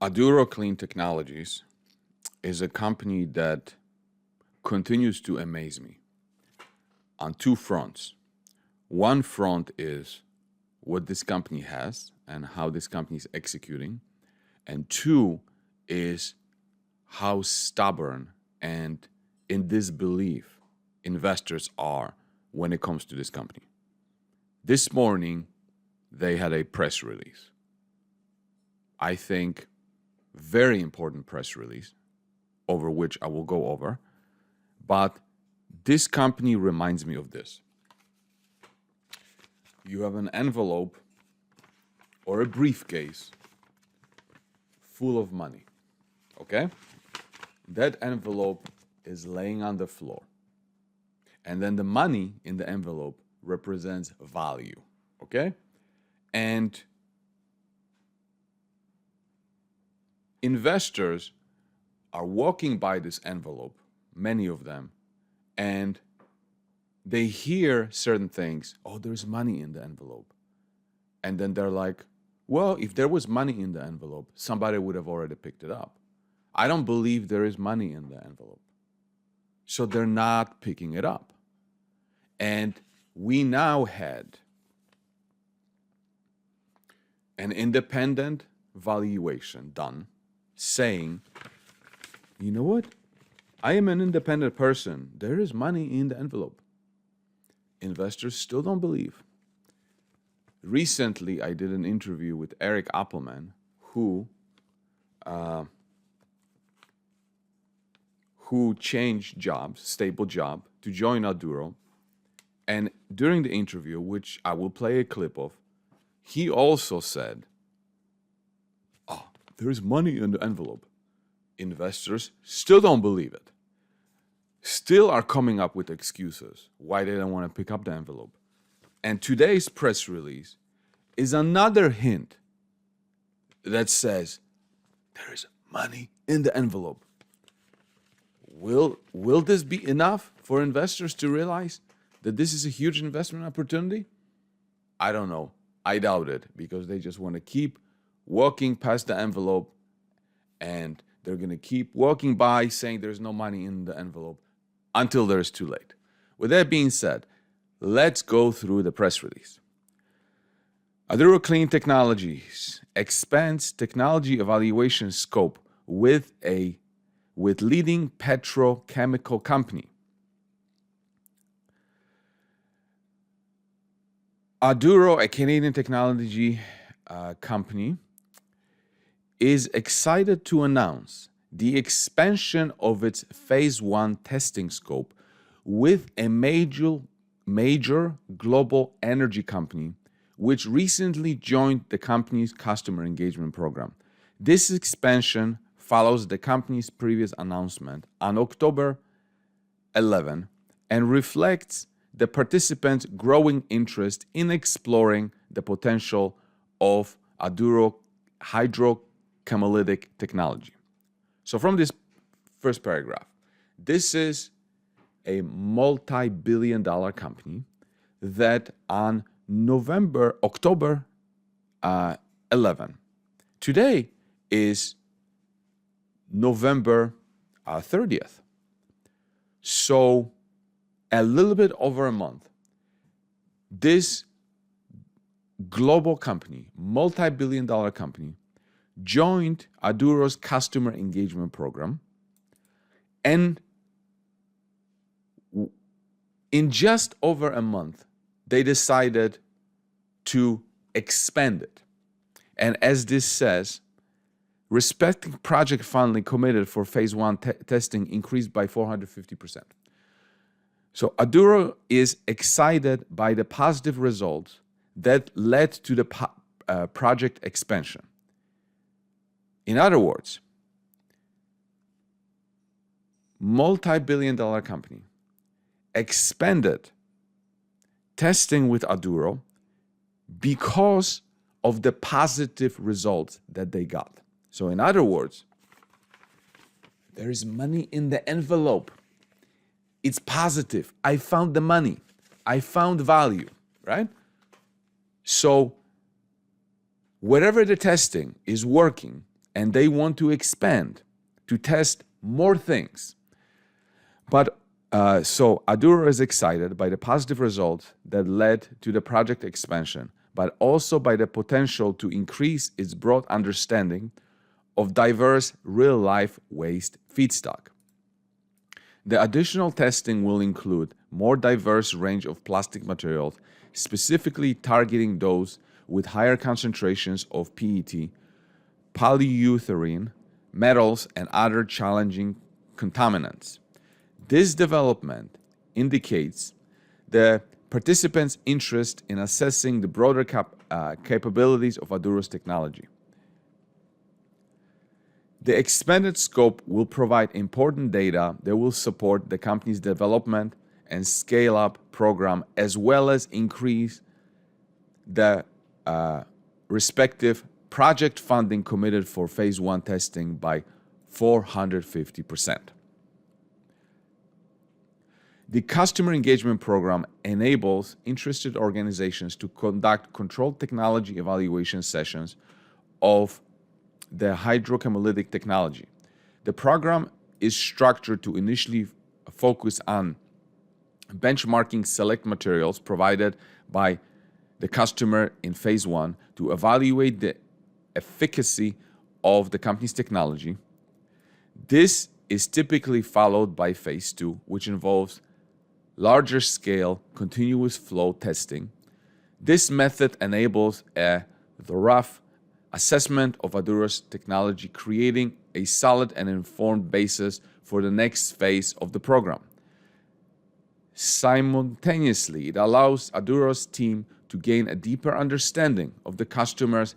Aduro Clean Technologies is a company that continues to amaze me on two fronts. One front is what this company has and how this company is executing. And two is how stubborn and in disbelief investors are when it comes to this company. This morning, they had a press release. I think very important press release over which I will go over. But this company reminds me of this. You have an envelope or a briefcase full of money, okay? That envelope is laying on the floor. And then the money in the envelope represents value, okay? And investors are walking by this envelope, many of them, and they hear certain things. Oh, there's money in the envelope. And then they're like, well, if there was money in the envelope, somebody would have already picked it up. I don't believe there is money in the envelope. So they're not picking it up. And we now had an independent valuation done saying, you know what? I am an independent person. There is money in the envelope. Investors still don't believe. Recently, I did an interview with Eric Appelman, who changed jobs, stable job, to join Aduro. And during the interview, which I will play a clip of, he also said, oh, there is money in the envelope. Investors still don't believe it. Still are coming up with excuses why they don't want to pick up the envelope. And today's press release is another hint that says there is money in the envelope. Will this be enough for investors to realize that this is a huge investment opportunity? I don't know. I doubt it, because they just want to keep walking past the envelope, and they're going to keep walking by saying there's no money in the envelope until there's too late. With that being said, let's go through the press release. Aduro Clean Technologies expands technology evaluation scope with leading petrochemical company. Aduro, a Canadian technology company, is excited to announce the expansion of its phase 1 testing scope with a major global energy company, which recently joined the company's customer engagement program. This expansion follows the company's previous announcement on October 11 and reflects the participants' growing interest in exploring the potential of Aduro hydrochemolytic technology. So from this first paragraph, this is a multi-billion-dollar company that on October 11, today is November 30th. So a little bit over a month, this global company, multi-billion-dollar company, joined Aduro's customer engagement program, and in just over a month, they decided to expand it. And as this says, respecting project funding committed for phase 1 testing increased by 450%. So Aduro is excited by the positive results that led to the project expansion. In other words, multi-billion-dollar company expanded testing with Aduro because of the positive results that they got. So in other words, there is money in the envelope. It's positive. I found the money. I found value, right? So whatever the testing is working and they want to expand to test more things. But so Aduro is excited by the positive results that led to the project expansion, but also by the potential to increase its broad understanding of diverse real-life waste feedstock. The additional testing will include more diverse range of plastic materials, specifically targeting those with higher concentrations of PET, polyurethane, metals, and other challenging contaminants. This development indicates the participants' interest in assessing the broader capabilities of Aduro's technology. The expanded scope will provide important data that will support the company's development and scale-up program, as well as increase the respective project funding committed for Phase 1 testing by 450%. The customer engagement program enables interested organizations to conduct controlled technology evaluation sessions of the hydrochemolytic technology. The program is structured to initially focus on benchmarking select materials provided by the customer in Phase 1 to evaluate the efficacy of the company's technology. This is typically followed by Phase 2, which involves larger scale continuous flow testing. This method enables a rough assessment of Aduro's technology, creating a solid and informed basis for the next phase of the program. Simultaneously, it allows Aduro's team to gain a deeper understanding of the customer's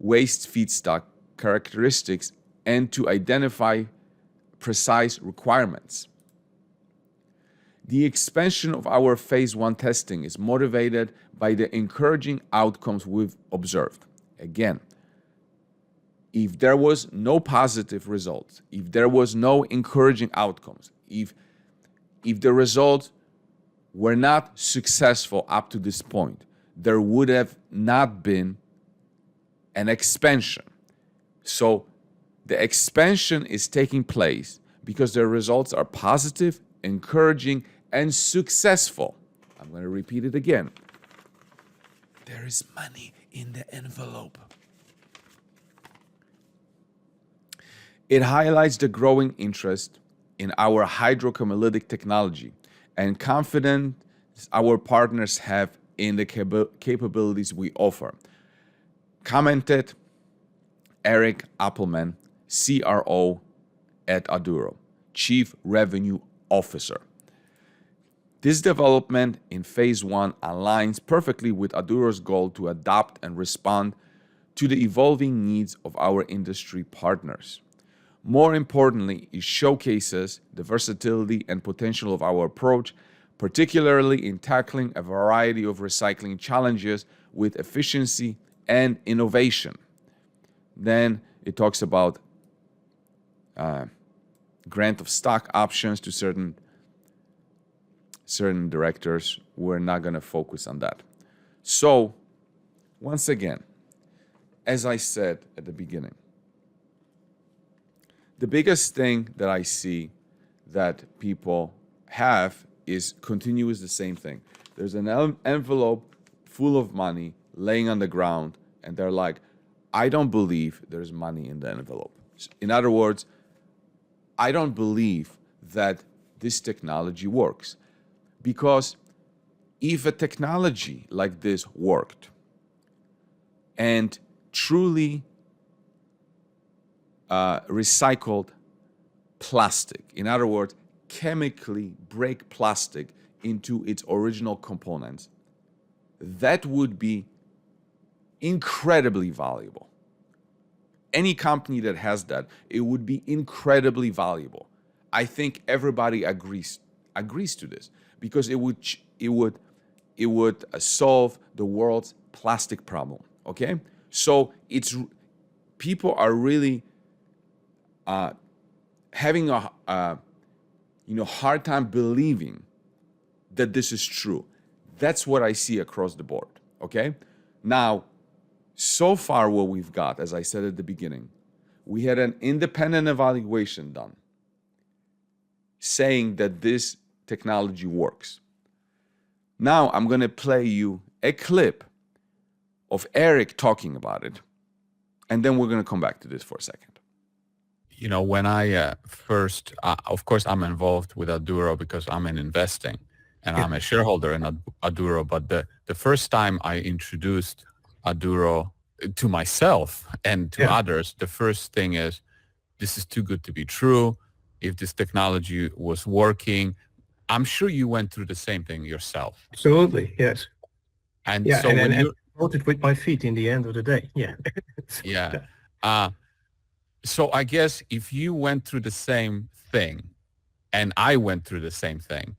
waste feedstock characteristics and to identify precise requirements. The expansion of our Phase 1 testing is motivated by the encouraging outcomes we've observed. Again, if there was no positive results, if there was no encouraging outcomes, if the results were not successful up to this point, there would have not been an expansion. So the expansion is taking place because the results are positive, encouraging, and successful. I'm going to repeat it again. There is money in the envelope. It highlights the growing interest in our hydrochemolytic technology and confidence our partners have in the capabilities we offer, commented Eric Appelman, CRO at Aduro, Chief Revenue Officer. This development in Phase 1 aligns perfectly with Aduro's goal to adapt and respond to the evolving needs of our industry partners. More importantly, it showcases the versatility and potential of our approach, particularly in tackling a variety of recycling challenges with efficiency and innovation. Then it talks about grant of stock options to certain directors. We're not going to focus on that. So, once again, as I said at the beginning, the biggest thing that I see that people have is continuous the same thing. There's an envelope full of money laying on the ground, and they're like, I don't believe there's money in the envelope. In other words, I don't believe that this technology works. Because if a technology like this worked and truly recycled plastic, in other words, chemically break plastic into its original components, that would be incredibly valuable. Any company that has that, it would be incredibly valuable. I think everybody agrees to this because it would solve the world's plastic problem. Okay, so people are really having a hard time believing that this is true. That's what I see across the board. Okay, now so far what we've got, as I said at the beginning, we had an independent evaluation done saying that this technology works. Now I'm going to play you a clip of Eric talking about it, and then we're going to come back to this for a second. You know, when I first, of course, I'm involved with Aduro because I'm in investing and I'm a shareholder in Aduro. But the first time I introduced Aduro to myself and to others, the first thing is, this is too good to be true. If this technology was working, I'm sure you went through the same thing yourself. Absolutely, yes. And Yeah, so and when you voted with my feet in the end of the day. Yeah. yeah. So I guess if you went through the same thing and I went through the same thing,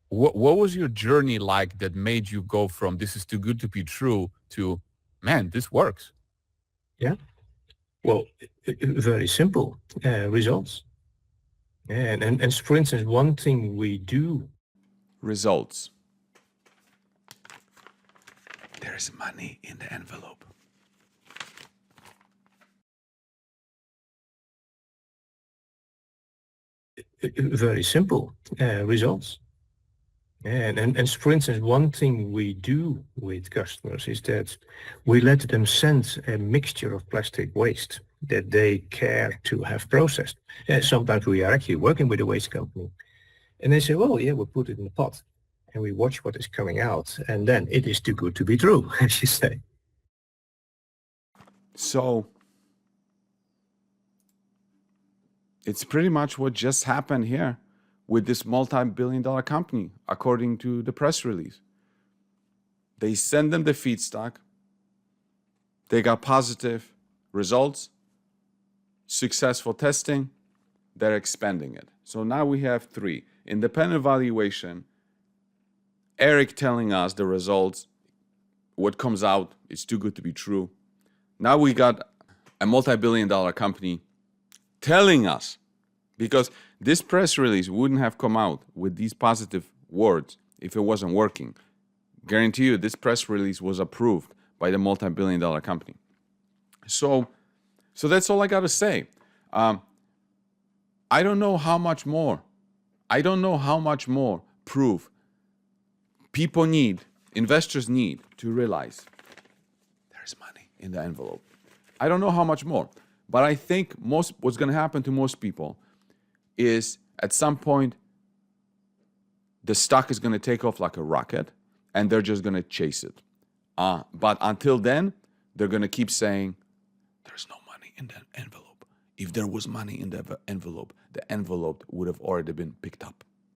what was your journey like that made you go from this is too good to be true to, man, this works? Yeah. Well, very simple results. And for instance, one thing we do. Results. There is money in the envelope. Very simple results. And for instance, one thing we do with customers is that we let them send a mixture of plastic waste that they care to have processed. Sometimes we are actually working with a waste company. And they say, well, yeah, we'll put it in the pot. And we watch what is coming out. And then it is too good to be true, as you say. So it's pretty much what just happened here with this multi-billion-dollar company, according to the press release. They send them the feedstock. They got positive results, successful testing. They're expanding it. So now we have 3. Independent evaluation, Eric telling us the results, what comes out is too good to be true. Now we got a multi-billion-dollar company telling us, because this press release wouldn't have come out with these positive words if it wasn't working. Guarantee you, this press release was approved by the multi-billion-dollar company. So that's all I got to say. I don't know how much more. I don't know how much more proof people need, investors need to realize there's money in the envelope. I don't know how much more, but I think what's going to happen to most people is at some point the stock is going to take off like a rocket and they're just going to chase it. But until then, they're going to keep saying there's no money in the envelope. If there was money in the envelope would have already been picked up.